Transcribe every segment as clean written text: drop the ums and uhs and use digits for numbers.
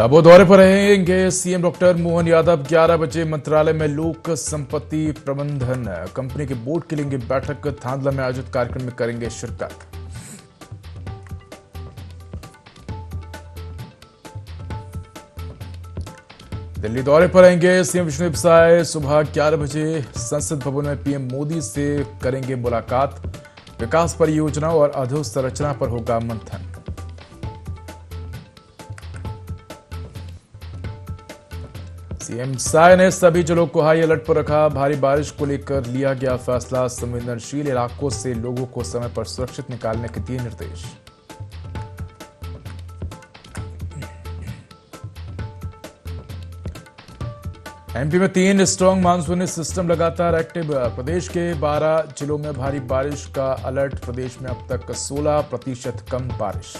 वो दौरे पर रहेंगे सीएम डॉक्टर मोहन यादव। 11 बजे मंत्रालय में लोक संपत्ति प्रबंधन कंपनी के बोर्ड की लेंगे बैठक। थांदला में आयोजित कार्यक्रम में करेंगे शिरकत। दिल्ली दौरे पर रहेंगे सीएम विष्णुदेव साय। सुबह 11 बजे संसद भवन में पीएम मोदी से करेंगे मुलाकात। विकास परियोजना और अधोसंरचना पर होगा मंथन। सीएम साय ने सभी जिलों को हाई अलर्ट पर रखा। भारी बारिश को लेकर लिया गया फैसला। संवेदनशील इलाकों से लोगों को समय पर सुरक्षित निकालने के दिए निर्देश। एमपी में 3 स्ट्रांग मानसूनी सिस्टम लगातार एक्टिव। प्रदेश के 12 जिलों में भारी बारिश का अलर्ट। प्रदेश में अब तक 16% कम बारिश।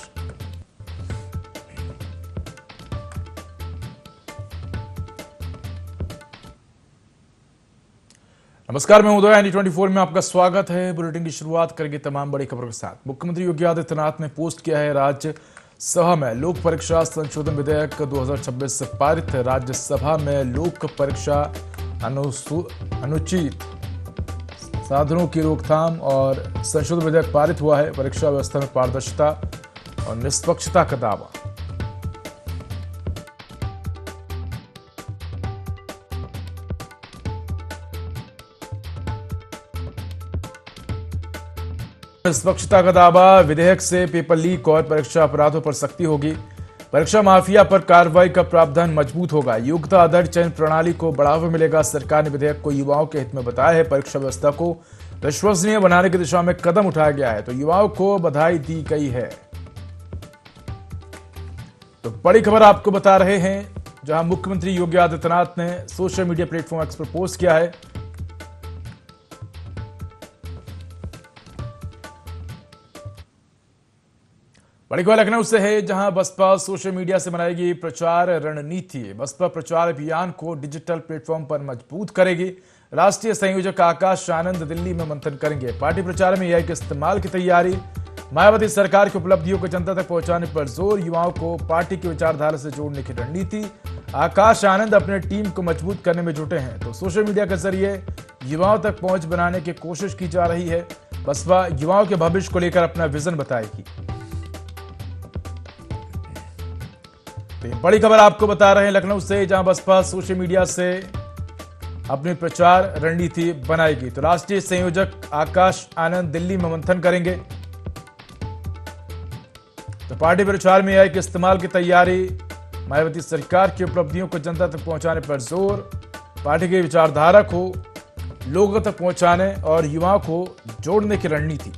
नमस्कार, मैं उदय ND24 में आपका स्वागत है। बुलेटिन की शुरुआत करेंगे तमाम बड़ी खबरों के साथ। मुख्यमंत्री योगी आदित्यनाथ ने पोस्ट किया है राज्यसभा में लोक परीक्षा संशोधन विधेयक 2026 पारित। राज्यसभा में लोक परीक्षा अनुचित साधनों की रोकथाम और संशोधन विधेयक पारित हुआ है। परीक्षा व्यवस्था में पारदर्शिता और निष्पक्षता का दावा। निष्पक्षता का दावा। विधेयक से पेपर लीक और परीक्षा अपराधों पर सख्ती होगी। परीक्षा माफिया पर कार्रवाई का प्रावधान मजबूत होगा। योग्यता आधारित चयन प्रणाली को बढ़ावा मिलेगा। सरकार ने विधेयक को युवाओं के हित में बताया है। परीक्षा व्यवस्था को विश्वसनीय बनाने की दिशा में कदम उठाया गया है, तो युवाओं को बधाई दी गई है। तो बड़ी खबर आपको बता रहे हैं, जहां मुख्यमंत्री योगी आदित्यनाथ ने सोशल मीडिया प्लेटफॉर्म एक्स पर पोस्ट किया है। बड़ी खबर लखनऊ से है, जहां बसपा सोशल मीडिया से बनाएगी प्रचार रणनीति। बसपा प्रचार अभियान को डिजिटल प्लेटफॉर्म पर मजबूत करेगी। राष्ट्रीय संयोजक आकाश आनंद दिल्ली में मंथन करेंगे। पार्टी प्रचार में एआई के इस्तेमाल की तैयारी। मायावती सरकार की उपलब्धियों को जनता तक पहुंचाने पर जोर। युवाओं को पार्टी की विचारधारा से जोड़ने की रणनीति। आकाश आनंद अपने टीम को मजबूत करने में जुटे हैं, तो सोशल मीडिया के जरिए युवाओं तक पहुंच बनाने की कोशिश की जा रही है। बसपा युवाओं के भविष्य को लेकर अपना विजन बताएगी। तो बड़ी खबर आपको बता रहे हैं लखनऊ से, जहां बसपा सोशल मीडिया से अपनी प्रचार रणनीति बनाएगी। तो राष्ट्रीय संयोजक आकाश आनंद दिल्ली में मंथन करेंगे। तो पार्टी प्रचार में एआई के इस्तेमाल की तैयारी। मायावती सरकार की उपलब्धियों को जनता तक पहुंचाने पर जोर। पार्टी की विचारधारा को लोगों तक पहुंचाने और युवाओं को जोड़ने की रणनीति।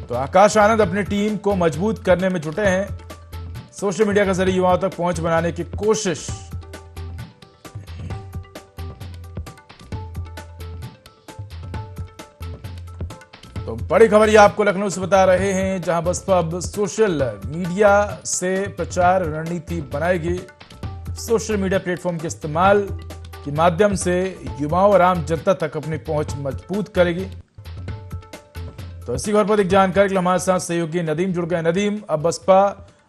तो आकाश आनंद अपनी टीम को मजबूत करने में जुटे हैं। सोशल मीडिया के जरिए युवाओं तक पहुंच बनाने की कोशिश। तो बड़ी खबर ये आपको लखनऊ से बता रहे हैं, जहां बसपा अब सोशल मीडिया से प्रचार रणनीति बनाएगी। सोशल मीडिया प्लेटफॉर्म के इस्तेमाल के माध्यम से युवाओं और आम जनता तक अपनी पहुंच मजबूत करेगी। तो इसी खबर पर एक जानकारी के लिए हमारे साथ सहयोगी नदीम जुड़ गए। नदीम, अब बसपा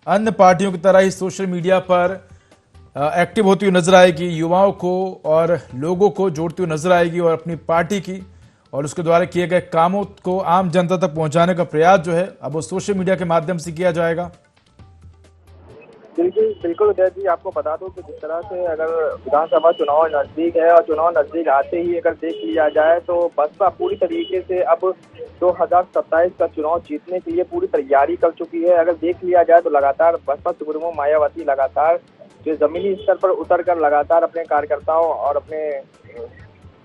अन्य पार्टियों की तरह ही सोशल मीडिया पर एक्टिव होती हुई नजर आएगी, युवाओं को और लोगों को जोड़ती हुई नजर आएगी और अपनी पार्टी की और उसके द्वारा किए गए कामों को आम जनता तक पहुंचाने का प्रयास जो है अब वो सोशल मीडिया के माध्यम से किया जाएगा। बिल्कुल उदय जी, आपको बता दूं कि जिस तरह से अगर विधानसभा चुनाव नजदीक है और चुनाव नजदीक आते ही अगर देख लिया जाए तो बसपा पूरी तरीके से अब 2027 का चुनाव जीतने के लिए पूरी तैयारी कर चुकी है। अगर देख लिया जाए तो लगातार बसपा सुप्रीमो मायावती लगातार जो जमीनी स्तर पर उतर कर लगातार अपने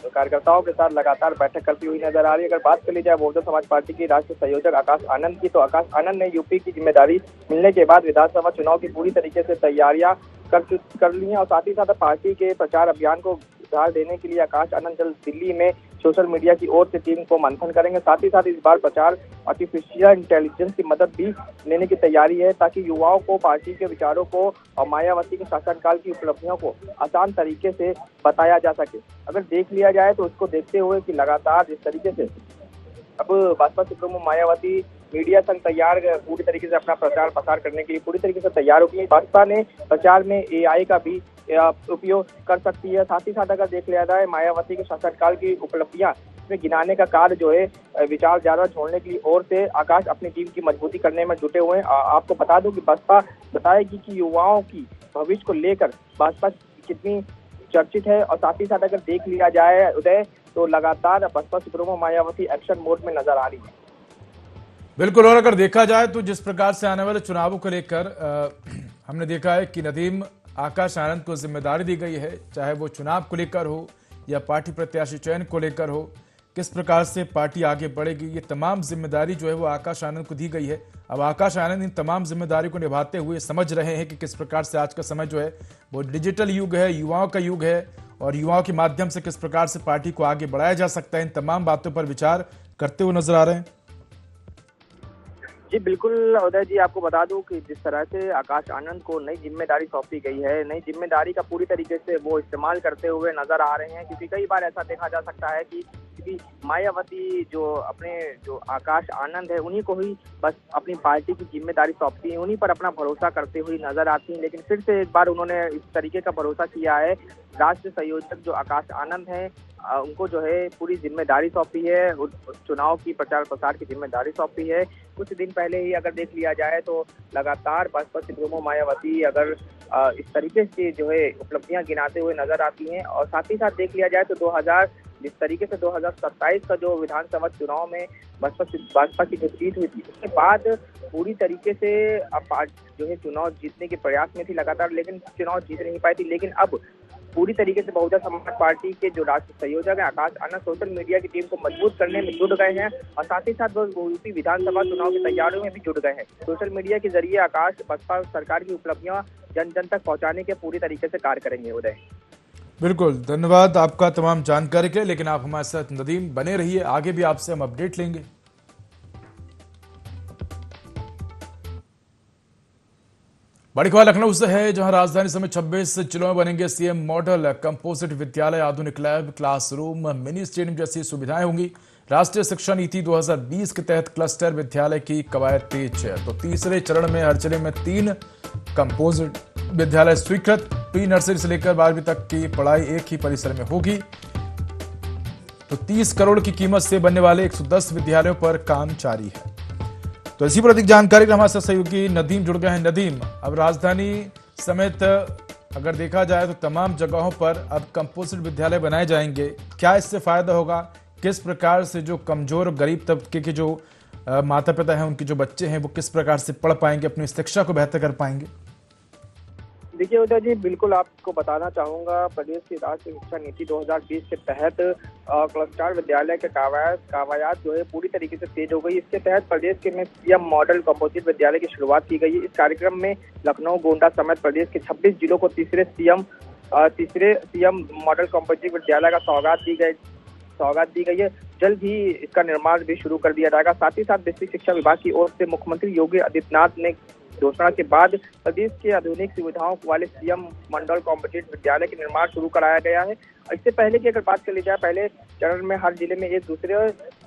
कार्यकर्ताओं के साथ लगातार बैठक करती हुई नजर आ रही है। अगर बात कर ली जाए बहुजन समाज पार्टी की राष्ट्रीय संयोजक आकाश आनंद की, तो आकाश आनंद ने यूपी की जिम्मेदारी मिलने के बाद विधानसभा चुनाव की पूरी तरीके से तैयारियां कर ली हैं और साथ ही साथ पार्टी के प्रचार अभियान को उधार देने के लिए आकाश आनंद जल्द दिल्ली में सोशल मीडिया की ओर से टीम को मंथन करेंगे। साथ ही साथ इस बार प्रचार आर्टिफिशियल इंटेलिजेंस की मदद भी लेने की तैयारी है, ताकि युवाओं को पार्टी के विचारों को और मायावती के शासनकाल की उपलब्धियों को आसान तरीके से बताया जा सके। अगर देख लिया जाए तो उसको देखते हुए कि लगातार जिस तरीके से अब बसपा सुप्रीमो मायावती मीडिया संघ तैयार पूरी तरीके से अपना प्रचार प्रसार करने के लिए पूरी तरीके से तैयार होगी। भाजपा ने प्रचार में AI का भी उपयोग कर सकती है। साथ ही साथ अगर देख लिया जाए मायावती के शासनकाल की उपलब्धियां इसमें गिनाने का कार्य जो है विचार ज्यादा छोड़ने की ओर से आकाश अपनी टीम की मजबूती करने में जुटे हुए हैं। आपको बता दूं कि बसपा बताएगी कि युवाओं की भविष्य को लेकर भाजपा कितनी चर्चित है। और साथ ही साथ अगर देख लिया जाए उदय तो लगातार Baspa supremo Mayawati action mode में नजर आ रही है। बिल्कुल, और अगर देखा जाए तो जिस प्रकार से आने वाले चुनावों को लेकर हमने देखा है कि नदीम आकाश आनंद को जिम्मेदारी दी गई है, चाहे वो चुनाव को लेकर हो या पार्टी प्रत्याशी चयन को लेकर हो, किस प्रकार से पार्टी आगे बढ़ेगी, ये तमाम जिम्मेदारी जो है वो आकाश आनंद को दी गई है। अब आकाश आनंद इन तमाम जिम्मेदारी को निभाते हुए समझ रहे हैं कि किस प्रकार से आज का समय जो है वो डिजिटल युग है, युवाओं का युग है, और युवाओं के माध्यम से किस प्रकार से पार्टी को आगे बढ़ाया जा सकता है, इन तमाम बातों पर विचार करते हुए नजर आ रहे हैं। जी बिल्कुल उदय जी, आपको बता दूं कि जिस तरह से आकाश आनंद को नई जिम्मेदारी सौंपी गई है, नई जिम्मेदारी का पूरी तरीके से वो इस्तेमाल करते हुए नजर आ रहे हैं। क्योंकि कई बार ऐसा देखा जा सकता है कि मायावती जो आकाश आनंद है उन्हीं को ही बस अपनी पार्टी की जिम्मेदारी सौंपती है, उन्हीं पर अपना भरोसा करते हुए नजर आती है। लेकिन फिर से एक बार उन्होंने इस तरीके का भरोसा किया है। राष्ट्रीय संयोजक जो आकाश आनंद है उनको जो है पूरी जिम्मेदारी सौंपी है, चुनाव की प्रचार प्रसार की जिम्मेदारी सौंपी है। कुछ दिन पहले ही अगर देख लिया जाए तो लगातार बसपा सुप्रीमो मायावती अगर इस तरीके से जो है उपलब्धियां गिनाते हुए नजर आती हैं। और साथ ही साथ देख लिया जाए तो जिस तरीके से 2027 का जो विधानसभा चुनाव में भाजपा की जो जीत हुई थी उसके बाद पूरी तरीके से अब जो है चुनाव जीतने के प्रयास में थी लगातार, लेकिन चुनाव जीत नहीं पाई थी। लेकिन अब पूरी तरीके से बहुजन समाज पार्टी के जो राष्ट्रीय संयोजक है आकाश आनंद सोशल मीडिया की टीम को मजबूत करने में जुट गए हैं। और साथ ही साथ वो यूपी विधानसभा चुनाव की तैयारियों में भी जुट गए हैं। सोशल मीडिया के जरिए आकाश बसपा सरकार की उपलब्धियां जन जन तक पहुंचाने के पूरी तरीके से कार्य करेंगे। उदय बिल्कुल, धन्यवाद आपका तमाम जानकारी के लिए। लेकिन आप हमारे साथ नदीम बने रहिए, आगे भी आपसे हम अपडेट लेंगे। बड़ी खबर लखनऊ से है, जहां राजधानी समेत 26 जिलों में बनेंगे सीएम मॉडल कंपोजिट विद्यालय, आधुनिक लैब, क्लासरूम, मिनी स्टेडियम जैसी सुविधाएं होंगी। राष्ट्रीय शिक्षा नीति 2020 के तहत क्लस्टर विद्यालय की कवायद तेज है। तो तीसरे चरण में हर जिले में 3 कंपोजिट विद्यालय स्वीकृत। प्री नर्सरी से लेकर 12वीं तक की पढ़ाई एक ही परिसर में होगी। तो 30 करोड़ की कीमत से बनने वाले 110 विद्यालयों पर काम जारी है। तो इसी पर अधिक जानकारी के हमारे सहयोगी नदीम जुड़ गए हैं। नदीम, अब राजधानी समेत अगर देखा जाए तो तमाम जगहों पर अब कंपोजिट विद्यालय बनाए जाएंगे, क्या इससे फायदा होगा? किस प्रकार से जो कमजोर और गरीब तबके के जो माता पिता हैं, उनके जो बच्चे हैं, वो किस प्रकार से पढ़ पाएंगे, अपनी शिक्षा को बेहतर कर पाएंगे? देखिए उदय जी, बिल्कुल आपको बताना चाहूंगा, प्रदेश की राष्ट्रीय शिक्षा नीति 2020 के तहत क्लस्टर विद्यालय के कवायद जो है पूरी तरीके से तेज हो गई। इसके तहत प्रदेश के में सीएम मॉडल कंपोजिट विद्यालय की शुरुआत की गई है। इस कार्यक्रम में लखनऊ, गोंडा समेत प्रदेश के 26 जिलों को तीसरे सीएम मॉडल कंपोजिट विद्यालय का सौगात दी गई है। जल्द ही इसका निर्माण भी शुरू कर दिया जाएगा। साथ ही साथ बेसिक शिक्षा विभाग की ओर से मुख्यमंत्री योगी आदित्यनाथ ने घोषणा के बाद प्रदेश के आधुनिक सुविधाओं वाले सीएम मंडल कॉम्पिटेटिव विद्यालय के निर्माण शुरू कराया गया है। इससे पहले की अगर बात कर ली जाए, पहले चरण में हर जिले में एक,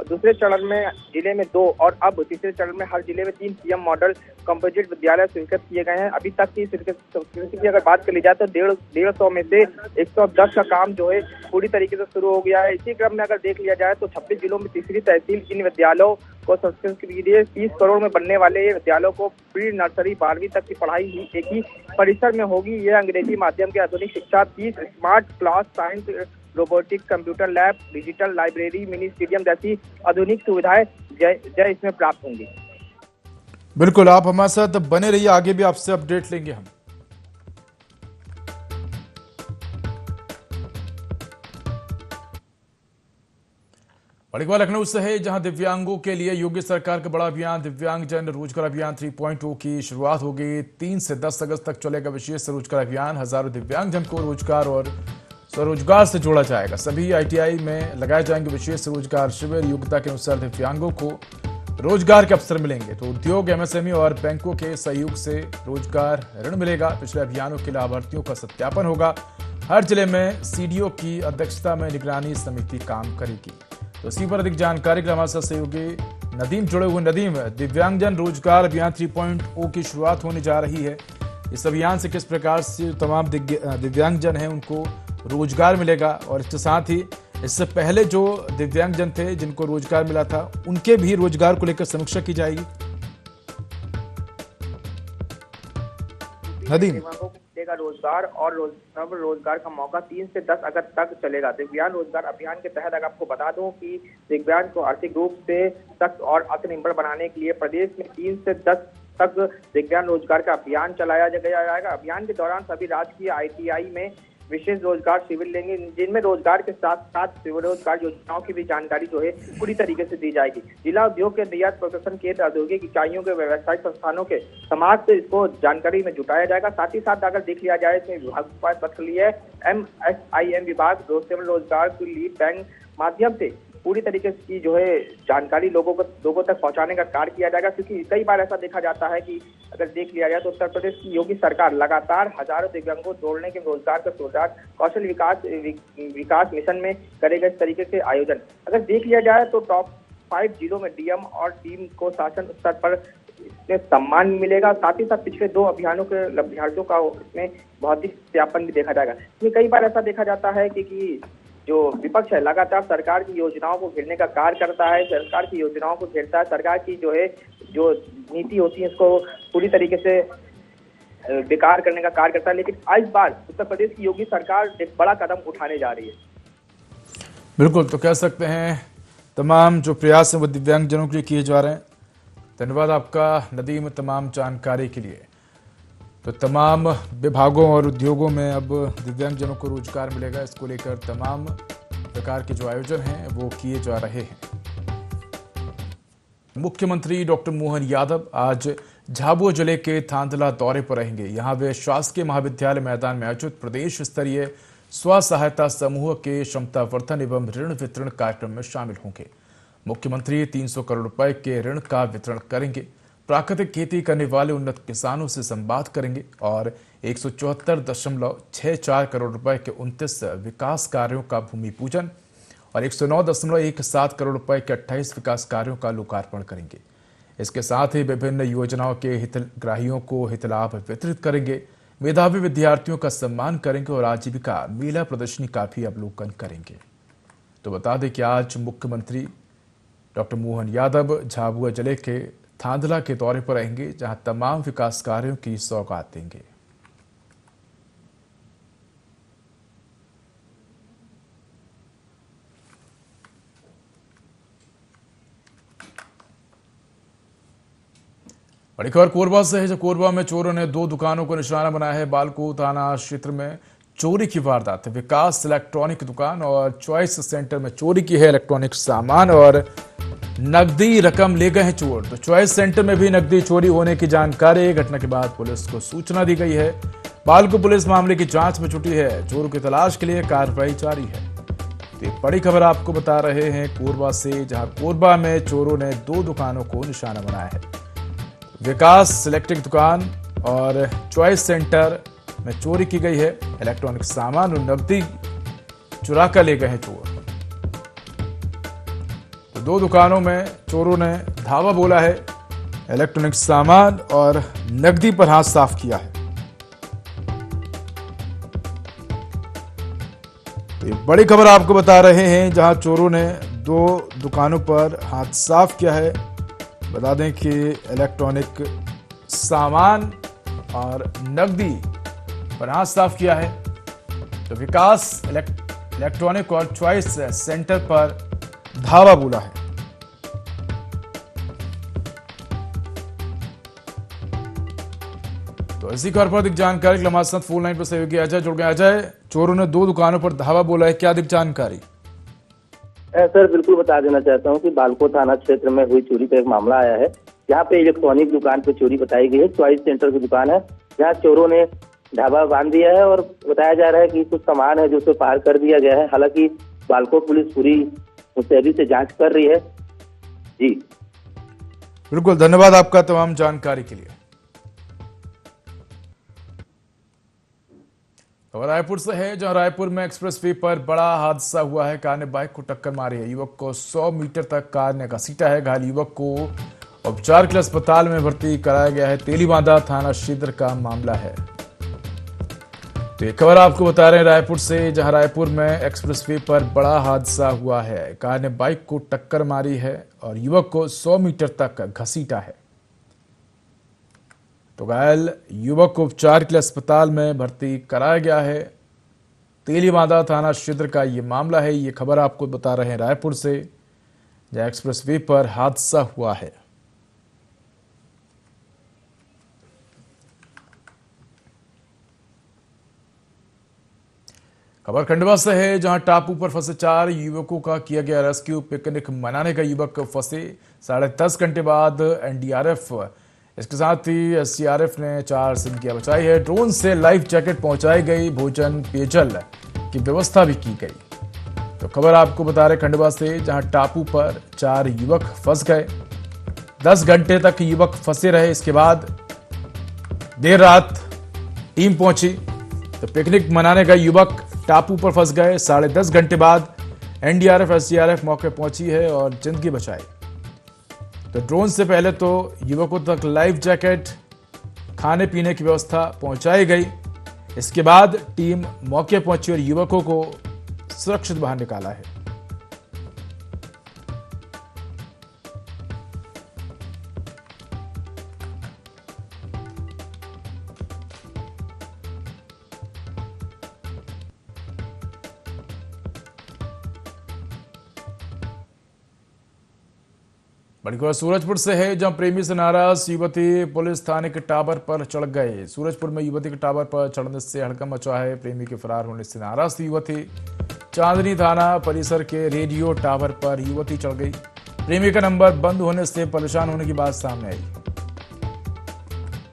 दूसरे चरण में जिले में 2 और अब तीसरे चरण में हर जिले में 3 सीएम मॉडल कॉम्पिटेटिव विद्यालय स्वीकृत किए गए हैं। अभी तक की स्वीकृति की अगर बात कर ली जाए तो 150 में से 110 का काम जो है पूरी तरीके से शुरू हो गया है। इसी क्रम में अगर देख लिया जाए तो 26 जिलों में तीसरी तहसील इन विद्यालयों को संस्कृत के लिए 30 करोड़ में बनने वाले ये विद्यालयों को प्री नर्सरी 12वीं तक की पढ़ाई ही एक ही परिसर में होगी। यह अंग्रेजी माध्यम की आधुनिक शिक्षा 30 smart class, science, robotics, computer lab, digital library, mini stadium जैसी आधुनिक सुविधाएं जय इसमें प्राप्त होंगी। बिल्कुल, आप हमारे साथ बने रहिए, आगे भी आपसे अपडेट लेंगे हम। बड़ी खबर लखनऊ से है, जहां दिव्यांगों के लिए योगी सरकार का बड़ा अभियान दिव्यांग जन रोजगार अभियान 3.0 की शुरुआत हो गई। 3 से 10 अगस्त तक चलेगा विशेष रोजगार अभियान। हजारों दिव्यांग जन को रोजगार और स्वरोजगार से जोड़ा जाएगा। सभी ITI में लगाए जाएंगे विशेष रोजगार शिविर। योग्यता के अनुसार दिव्यांगों को रोजगार के अवसर मिलेंगे। तो उद्योग, MSME और बैंकों के सहयोग से रोजगार ऋण मिलेगा। पिछले अभियानों के लाभार्थियों का सत्यापन होगा। हर जिले में CDO की अध्यक्षता में निगरानी समिति काम करेगी। तो इसी पर अधिक जानकारी के लिए हमारे साथ सहयोगी नदीम जुड़े हुए। नदीम, दिव्यांगजन रोजगार अभियान 3.0 की शुरुआत होने जा रही है। इस अभियान से किस प्रकार से तमाम दिव्यांगजन हैं उनको रोजगार मिलेगा, और इसके साथ ही इससे पहले जो दिव्यांगजन थे जिनको रोजगार मिला था उनके भी रोजगार को लेकर समीक्षा की जाएगी। नदीम, दिव्यांगों को मिलेगा रोजगार और रोजगार का मौका 3 से 10 अगस्त तक चलेगा। दिव्यांग रोजगार अभियान के तहत अगर आपको बता दूं कि दिव्यांग को आर्थिक रूप से सशक्त और आत्मनिर्भर बनाने के लिए प्रदेश में 3 से 10 तक दिव्यांग रोजगार का अभियान चलाया जाएगा। अभियान के दौरान सभी राजकीय ITI में विशेष रोजगार शिविर लेंगे, जिनमें रोजगार के साथ साथ स्वरोजगार योजनाओं की भी जानकारी जो है पूरी तरीके से दी जाएगी। जिला उद्योग के निर्यात प्रदर्शन केंद्र, औद्योगिक इकाइयों के व्यवसायिक संस्थानों के समाज से इसको जानकारी में जुटाया जाएगा। साथ ही साथ अगर देख लिया जाए इसमें विभाग के पास बत लिए MSIM विभाग रोजगार की लीड बैंक माध्यम से पूरी तरीके की जो है जानकारी लोगों तक पहुंचाने का कार्य किया जाएगा। क्योंकि कई बार ऐसा देखा जाता है कि अगर देख लिया जाए तो उत्तर प्रदेश की योगी सरकार लगातार हजारों दिव्यांगों को जोड़ने के रोजगार का सुधार कौशल विकास मिशन में करेगा इस तरीके से आयोजन। अगर देख लिया जाए तो टॉप 5 जिलों में DM और टीम को शासन स्तर पर इसमें सम्मान मिलेगा। साथ ही साथ पिछले 2 अभियानों के लाभार्थियों का इसमें भौतिक सत्यापन भी देखा जाएगा। कई बार ऐसा देखा जाता है कि जो विपक्ष है लगातार सरकार की योजनाओं को घेरने का कार्य करता है, सरकार की योजनाओं को घेरता है, सरकार की जो नीति होती है इसको पूरी तरीके से बेकार करने का कार्य करता है। लेकिन इस बार उत्तर प्रदेश की योगी सरकार एक बड़ा कदम उठाने जा रही है। बिल्कुल, तो कह सकते हैं तमाम जो प्रयास हैं वो दिव्यांगजनों के लिए किए जा रहे हैं। धन्यवाद आपका नदीम तमाम जानकारी के लिए। तो तमाम विभागों और उद्योगों में अब दिव्यांगजनों को रोजगार मिलेगा, इसको लेकर तमाम प्रकार के जो आयोजन हैं वो किए जा रहे हैं। मुख्यमंत्री डॉक्टर मोहन यादव आज झाबुआ जिले के थांदला दौरे पर रहेंगे। यहां वे शासकीय महाविद्यालय मैदान में आयोजित प्रदेश स्तरीय स्व सहायता समूह के क्षमता वर्धन एवं ऋण वितरण कार्यक्रम में शामिल होंगे। मुख्यमंत्री 300 करोड़ रुपए के ऋण का वितरण करेंगे, प्राकृतिक खेती करने वाले उन्नत किसानों से संवाद करेंगे और 174.64 करोड़ रुपए के 29 विकास कार्यों का भूमि पूजन और 109.17 करोड़ रुपए के 28 विकास कार्यों का लोकार्पण करेंगे। इसके साथ ही विभिन्न योजनाओं के हितग्राहियों को हितलाभ वितरित करेंगे, मेधावी विद्यार्थियों का सम्मान करेंगे और आजीविका मेला प्रदर्शनी का भी अवलोकन करेंगे। तो बता दें कि आज मुख्यमंत्री डॉक्टर मोहन यादव झाबुआ जिले के थांदला के दौरे पर रहेंगे, जहां तमाम विकास कार्यों की सौगात देंगे। बड़ी खबर कोरबा से है, जो कोरबा में चोरों ने 2 दुकानों को निशाना बनाया है। बालको थाना क्षेत्र में चोरी की वारदात है। विकास इलेक्ट्रॉनिक दुकान और चॉइस सेंटर में चोरी की है इलेक्ट्रॉनिक सामान और नकदी रकम ले गए हैं चोर। तो चॉइस सेंटर में भी नकदी चोरी होने की जानकारी घटना के बाद पुलिस को सूचना दी गई है। बालको पुलिस मामले की जांच में जुटी है, चोरों की तलाश के लिए कार्रवाई जारी है। तो ये बड़ी खबर आपको बता रहे हैं कोरबा से, जहां कोरबा में चोरों ने 2 दुकानों को निशाना बनाया है। विकास इलेक्ट्रिक दुकान और चॉइस सेंटर में चोरी की गई है। इलेक्ट्रॉनिक सामान और नकदी चुरा कर ले गए हैं चोर। तो 2 दुकानों में चोरों ने धावा बोला है, इलेक्ट्रॉनिक सामान और नकदी पर हाथ साफ किया है। तो ये बड़ी खबर आपको बता रहे हैं, जहां चोरों ने 2 दुकानों पर हाथ साफ किया है। बता दें कि इलेक्ट्रॉनिक सामान और नकदी पर हाथ साफ किया है। तो विकास इलेक्ट्रॉनिक और चॉइस सेंटर पर धावा बोला है। तो इसी खबर पर अधिक जानकारी के लिए हमारे साथ फोन लाइन पर सहयोगी अजय जुड़ गए। अजय, चोरों ने 2 दुकानों पर धावा बोला है, क्या अधिक जानकारी? सर बिल्कुल बता देना चाहता हूं कि बालको थाना क्षेत्र में हुई चोरी का एक मामला आया है। यहाँ पे इलेक्ट्रॉनिक दुकान पे चोरी बताई गई है। चॉइस सेंटर की दुकान है, जहाँ चोरों ने ढाबा बांध दिया है और बताया जा रहा है कि कुछ सामान है जो उसे पार कर दिया गया है। हालांकि बालको पुलिस पूरी मुस्तैदी से जांच कर रही है। जी बिल्कुल, धन्यवाद आपका तमाम जानकारी के लिए। तो रायपुर से है, जहां रायपुर में एक्सप्रेसवे पर बड़ा हादसा हुआ है। कार ने बाइक को टक्कर मारी है। युवक को 100 मीटर तक कार ने घसीटा है। घायल युवक को उपचार के लिए अस्पताल में भर्ती कराया गया है। तेलीबांधा थाना क्षेत्र का मामला है। तो ये खबर आपको बता रहे हैं रायपुर से, जहां रायपुर में एक्सप्रेसवे पर बड़ा हादसा हुआ है। कार ने बाइक को टक्कर मारी है और युवक को 100 मीटर तक घसीटा है। तो घायल युवक को उपचार के लिए अस्पताल में भर्ती कराया गया है। तेलीबांधा थाना क्षेत्र का ये मामला है। ये खबर आपको बता रहे हैं रायपुर से, जहां एक्सप्रेसवे पर हादसा हुआ है। खबर खंडवा से है, जहां टापू पर फंसे 4 युवकों का किया गया रेस्क्यू। पिकनिक मनाने का युवक फंसे 10.5 घंटे बाद एनडीआरएफ, इसके साथ ही एसडीआरएफ ने 4 जिंदगियां बचाई है। ड्रोन से लाइफ जैकेट पहुंचाई गई। भोजन पेयजल की व्यवस्था भी की गई। तो खबर आपको बता रहे खंडवा से, जहां टापू पर 4 युवक फंस गए। 10 घंटे तक युवक फंसे रहे। इसके बाद देर रात टीम पहुंची। तो पिकनिक मनाने का युवक टापू पर फंस गए। 10.5 घंटे बाद एनडीआरएफ एसडीआरएफ मौके पहुंची है और जिंदगी बचाई। तो ड्रोन से पहले तो युवकों तक लाइफ जैकेट, खाने पीने की व्यवस्था पहुंचाई गई। इसके बाद टीम मौके पहुंची और युवकों को सुरक्षित बाहर निकाला है। बड़ी खबर सूरजपुर से है, जहां प्रेमी से नाराज युवती पुलिस थाने के टावर पर चढ़ गए। सूरजपुर में युवती के टावर पर चढ़ने से हड़कंप मचा है। प्रेमी के फरार होने से नाराज थी युवती। चांदनी थाना परिसर के रेडियो टावर पर युवती चढ़ गई। प्रेमी का नंबर बंद होने से परेशान होने की बात सामने आई।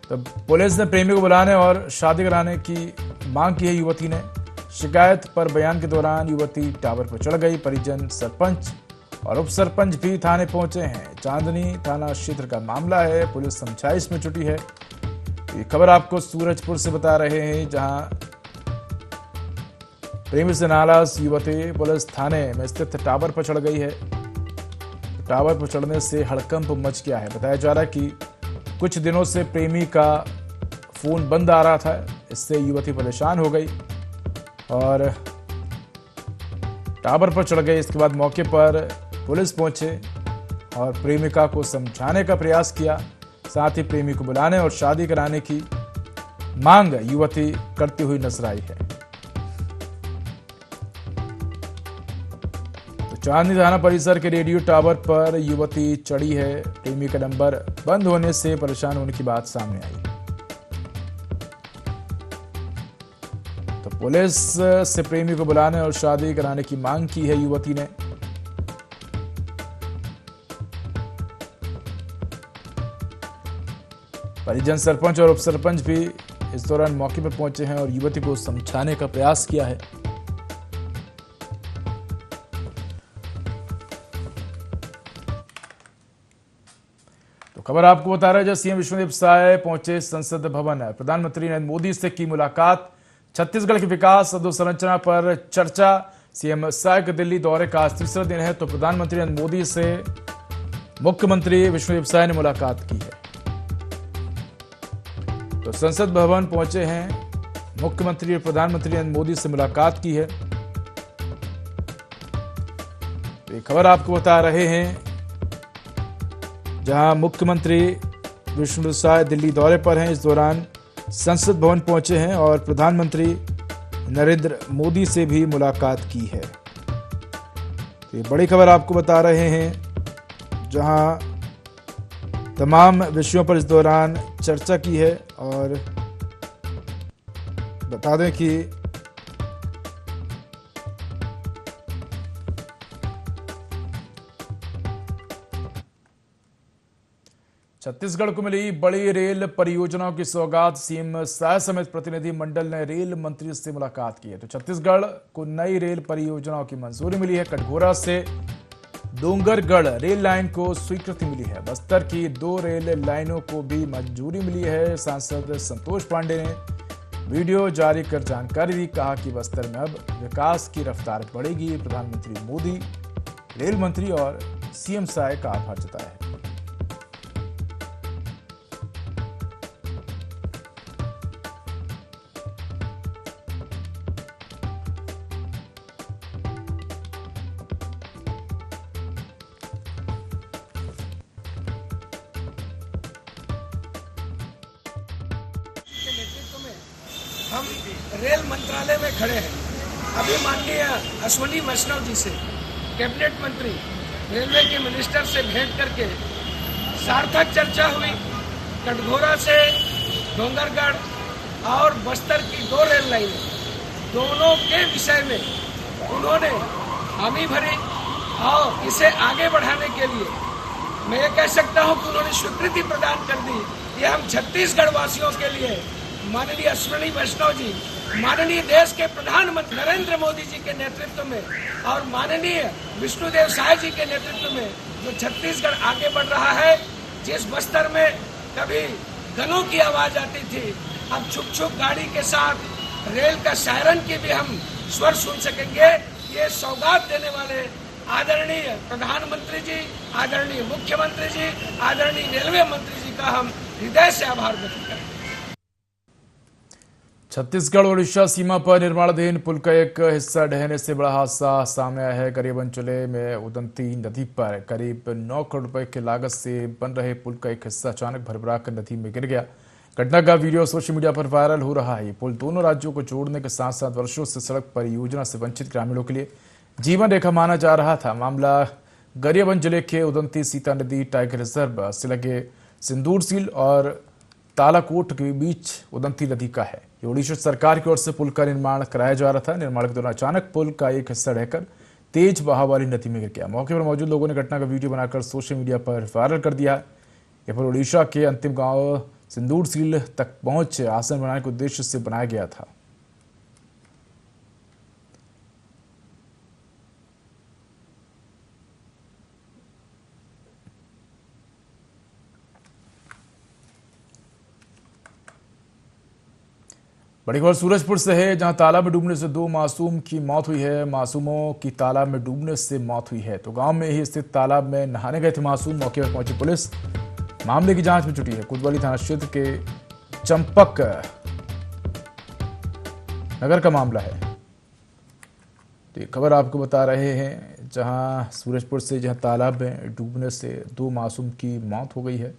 तो पुलिस ने प्रेमी को बुलाने और शादी कराने की मांग की है। युवती ने शिकायत पर बयान के दौरान युवती टावर पर चढ़ गई। परिजन, सरपंच और उप सरपंच भी थाने पहुंचे हैं। चांदनी थाना क्षेत्र का मामला है। पुलिस समझाइश में जुटी है। ये खबर आपको सूरजपुर से बता रहे हैं, जहां प्रेमी से नाराज युवती पुलिस थाने में स्थित टावर पर चढ़ गई है। टावर पर चढ़ने से हड़कंप मच गया है। बताया जा रहा है कि कुछ दिनों से प्रेमी का फोन बंद आ रहा था। इससे युवती परेशान हो गई और टावर पर चढ़ गई। इसके बाद मौके पर पुलिस पहुंचे और प्रेमिका को समझाने का प्रयास किया। साथ ही प्रेमी को बुलाने और शादी कराने की मांग युवती करती हुई नजर आई है। तो चांदनी थाना परिसर के रेडियो टावर पर युवती चढ़ी है। प्रेमी का नंबर बंद होने से परेशान होने की बात सामने आई। तो पुलिस से प्रेमी को बुलाने और शादी कराने की मांग की है युवती ने। परिजन, सरपंच और उप सरपंच भी इस दौरान मौके पर पहुंचे हैं और युवती को समझाने का प्रयास किया है। तो खबर आपको बता रहे हैं, जब सीएम विष्णुदेव साय पहुंचे संसद भवन। प्रधानमंत्री नरेंद्र मोदी से की मुलाकात। छत्तीसगढ़ के विकास अधोसंरचना पर चर्चा। सीएम साय के दिल्ली दौरे का आज तीसरा दिन है। तो प्रधानमंत्री नरेंद्र मोदी से मुख्यमंत्री विष्णुदेव साय ने मुलाकात की है। तो संसद भवन पहुंचे हैं मुख्यमंत्री और प्रधानमंत्री नरेंद्र मोदी से मुलाकात की है। तो ये खबर आपको बता रहे हैं, जहां मुख्यमंत्री विष्णुदेव साय दिल्ली दौरे पर हैं। इस दौरान संसद भवन पहुंचे हैं और प्रधानमंत्री नरेंद्र मोदी से भी मुलाकात की है। तो ये बड़ी खबर आपको बता रहे हैं, जहां तमाम विषयों पर इस दौरान चर्चा की है। और बता दें कि छत्तीसगढ़ को मिली बड़ी रेल परियोजनाओं की सौगात। सीएम साय समेत प्रतिनिधि मंडल ने रेल मंत्री से मुलाकात की है। तो छत्तीसगढ़ को नई रेल परियोजनाओं की मंजूरी मिली है। कटघोरा से डोंगरगढ़ रेल लाइन को स्वीकृति मिली है। बस्तर की 2 रेल लाइनों को भी मंजूरी मिली है। सांसद संतोष पांडे ने वीडियो जारी कर जानकारी दी। कहा कि बस्तर में अब विकास की रफ्तार बढ़ेगी। प्रधानमंत्री मोदी, रेल मंत्री और सीएम साय का आभार जताया है। हम रेल मंत्रालय में खड़े हैं। अभी माननीय अश्विनी वैष्णव जी से, कैबिनेट मंत्री, रेलवे के मिनिस्टर से भेंट करके सार्थक चर्चा हुई। कटघोरा से डोंगरगढ़ और बस्तर की 2 रेल लाइन, दोनों के विषय में उन्होंने हामी भरी और इसे आगे बढ़ाने के लिए मैं ये कह सकता हूँ कि उन्होंने स्वीकृति प्रदान कर दी। ये हम छत्तीसगढ़ वासियों के लिए माननीय अश्विनी वैष्णव जी, माननीय देश के प्रधानमंत्री नरेंद्र मोदी जी के नेतृत्व में और माननीय विष्णुदेव साय जी के नेतृत्व में जो छत्तीसगढ़ आगे बढ़ रहा है। जिस बस्तर में कभी गनों की आवाज आती थी, अब छुक छुक गाड़ी के साथ रेल का सायरन की भी हम स्वर सुन सकेंगे। ये सौगात देने वाले आदरणीय प्रधानमंत्री जी, आदरणीय मुख्यमंत्री जी, आदरणीय रेलवे मंत्री जी का हम हृदय से आभार व्यक्त करते हैं। छत्तीसगढ़ ओडिशा सीमा पर निर्माणाधीन पुल का एक हिस्सा ढहने से बड़ा हादसा सामने आया है। गरियाबंद अंचले में उदंती नदी पर करीब 9 करोड़ रुपए की लागत से बन रहे पुल का एक हिस्सा अचानक भरभरा कर नदी में गिर गया। घटना का वीडियो सोशल मीडिया पर वायरल हो रहा है। ये पुल दोनों राज्यों को जोड़ने के साथ साथ वर्षों से सड़क परियोजना से वंचित ग्रामीणों के लिए जीवन रेखा माना जा रहा था। मामला गरियाबंद जिले के उदंती सीता नदी टाइगर रिजर्व से लगे सिंदूर सील और तालाकोट के बीच उदंती नदी का है। ये ओडिशा सरकार की ओर से पुल का निर्माण कराया जा रहा था। निर्माण के दौरान अचानक पुल का एक हिस्सा ढहकर तेज बहाव वाली नदी में गिर गया। मौके पर मौजूद लोगों ने घटना का वीडियो बनाकर सोशल मीडिया पर वायरल कर दिया। यह पुल ओडिशा के अंतिम गांव सिंदूर सील तक पहुंच आसान बनाने के उद्देश्य से बनाया गया था। बड़ी खबर सूरजपुर से है, जहां तालाब में डूबने से 2 मासूम की मौत हुई है। मासूमों की तालाब में डूबने से मौत हुई है तो गांव में ही स्थित तालाब में नहाने गए थे मासूम। मौके पर पहुंची पुलिस मामले की जांच में जुटी है। कोतवाली थाना क्षेत्र के चंपक नगर का मामला है। तो ये खबर आपको बता रहे हैं, जहां सूरजपुर से जहां तालाब में डूबने से 2 मासूम की मौत हो गई है।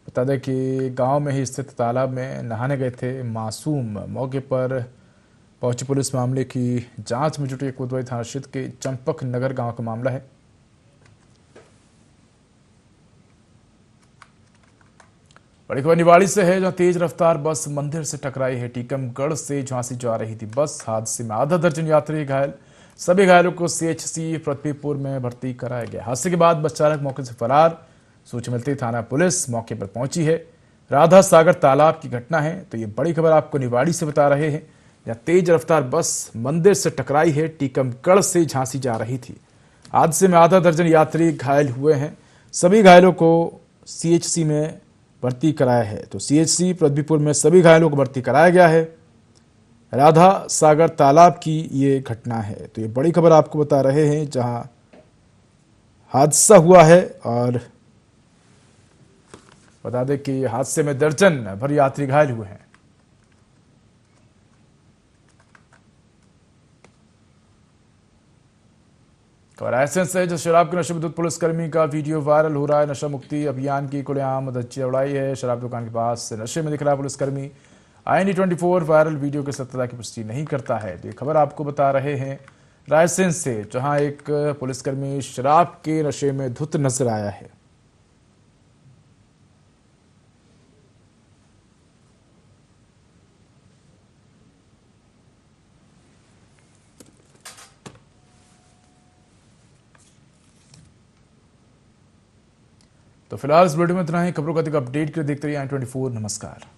बता दें कि गांव में ही स्थित तालाब में नहाने गए थे मासूम। मौके पर पहुंची पुलिस मामले की जांच में जुटी। कोतवाली थाना क्षेत्र के चंपक नगर गांव का मामला है। बड़ी खबर निवाड़ी से है, जहां तेज रफ्तार बस मंदिर से टकराई है। टीकमगढ़ से झांसी जा रही थी बस। हादसे में आधा दर्जन यात्री घायल। सभी घायलों को सीएचसी पृथ्वीपुर में भर्ती कराया गया। हादसे के बाद बस चालक मौके से फरार। सूचना मिलती थाना पुलिस मौके पर पहुंची है। राधा सागर तालाब की घटना है। तो ये बड़ी खबर आपको निवाड़ी से बता रहे हैं, जहां तेज रफ्तार बस मंदिर से टकराई है। टीकमगढ़ से झांसी जा रही थी। हादसे में आधा दर्जन यात्री घायल हुए हैं। सभी घायलों को सीएचसी में भर्ती कराया है। तो सीएचसी पृथ्वीपुर में सभी घायलों को भर्ती कराया गया है। राधा सागर तालाब की ये घटना है। तो ये बड़ी खबर आपको बता रहे हैं, जहां हादसा हुआ है। और बता दें कि हादसे में दर्जन भर यात्री घायल हुए हैं। खबर ऐसे से जो शराब के नशे में धुत पुलिसकर्मी का वीडियो वायरल हो रहा है। नशा मुक्ति अभियान की खुलेआम धज्जियां उड़ाई है। शराब दुकान के पास नशे में दिख रहा पुलिसकर्मी। IND24 वायरल वीडियो की सत्यता की पुष्टि नहीं करता है। तो ये खबर आपको बता रहे हैं रायसेन से, जहां एक पुलिसकर्मी शराब के नशे में धुत नजर आया है। तो फिलहाल इस वीडियो में इतना ही। खबरों का अधिक अपडेट के लिए देखते रहिए I24। नमस्कार।